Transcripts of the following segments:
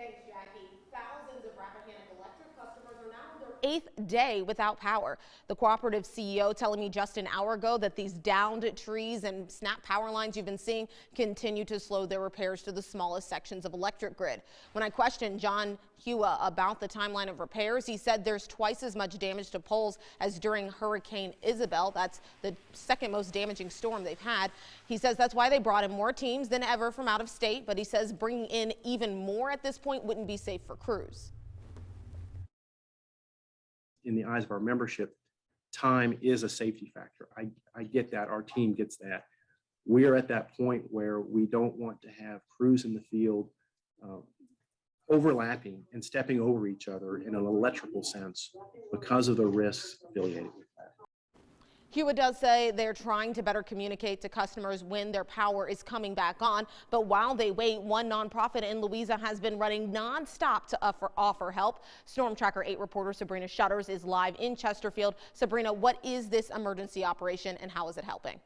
Thanks, Jackie. Thousands of Rappahannock Electric customers are now on their 8th day without power. The cooperative CEO telling me just an hour ago that these downed trees and snap power lines you've been seeing continue to slow their repairs to the smallest sections of electric grid. When I questioned John Hua about the timeline of repairs, he said there's twice as much damage to poles as during Hurricane Isabel. That's the second most damaging storm they've had. He says that's why they brought in more teams than ever from out of state, but he says bringing in even more at this point wouldn't be safe for crews. In the eyes of our membership, time is a safety factor. I get that. Our team gets that. We are at that point where we don't want to have crews in the field overlapping and stepping over each other in an electrical sense because of the risks affiliated with that. Hewitt does say they're trying to better communicate to customers when their power is coming back on. But while they wait, one nonprofit in Louisa has been running nonstop to offer help. Storm Tracker 8 reporter Sabrina Shutters is live in Chesterfield. Sabrina, what is this emergency operation and how is it helping?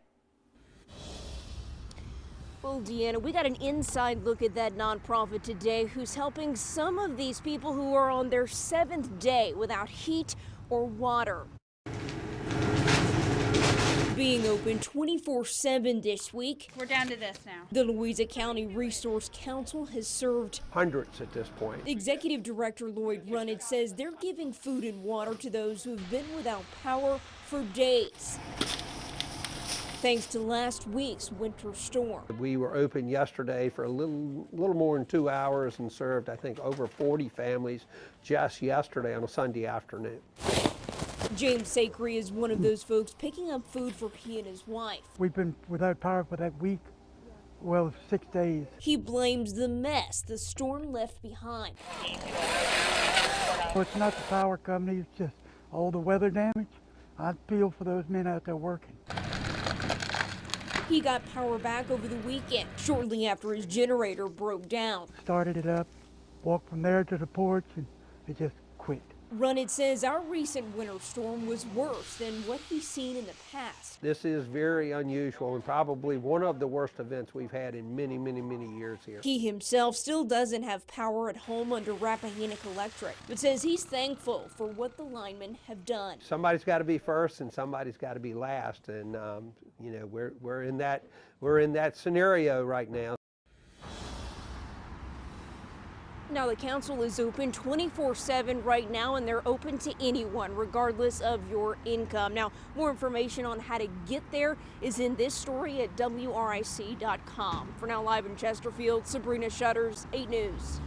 Well, Deanna, we got an inside look at that nonprofit today who's helping some of these people who are on their 7th day without heat or water. Being open 24/7 this week. We're down to this now. The Louisa County Resource Council has served hundreds at this point. Executive Director Lloyd Runnett says they're giving food and water to those who've been without power for days, thanks to last week's winter storm. We were open yesterday for a little more than 2 hours and served, I think, over 40 families just yesterday on a Sunday afternoon. James Sacre is one of those folks picking up food for he and his wife. We've been without power for that week, well, 6 days. He blames the mess the storm left behind. Well, it's not the power company, it's just all the weather damage. I feel for those men out there working. He got power back over the weekend, shortly after his generator broke down. Started it up, walked from there to the porch, and it just quit. Runnett says our recent winter storm was worse than what he's seen in the past. This is very unusual and probably one of the worst events we've had in many years here. He himself still doesn't have power at home under Rappahannock Electric, but says he's thankful for what the linemen have done. Somebody's got to be first and somebody's got to be last, and you know, we're in that scenario right now. Now, the council is open 24/7 right now, and they're open to anyone, regardless of your income. Now, more information on how to get there is in this story at WRIC.com. For now, live in Chesterfield, Sabrina Shutters, 8 News.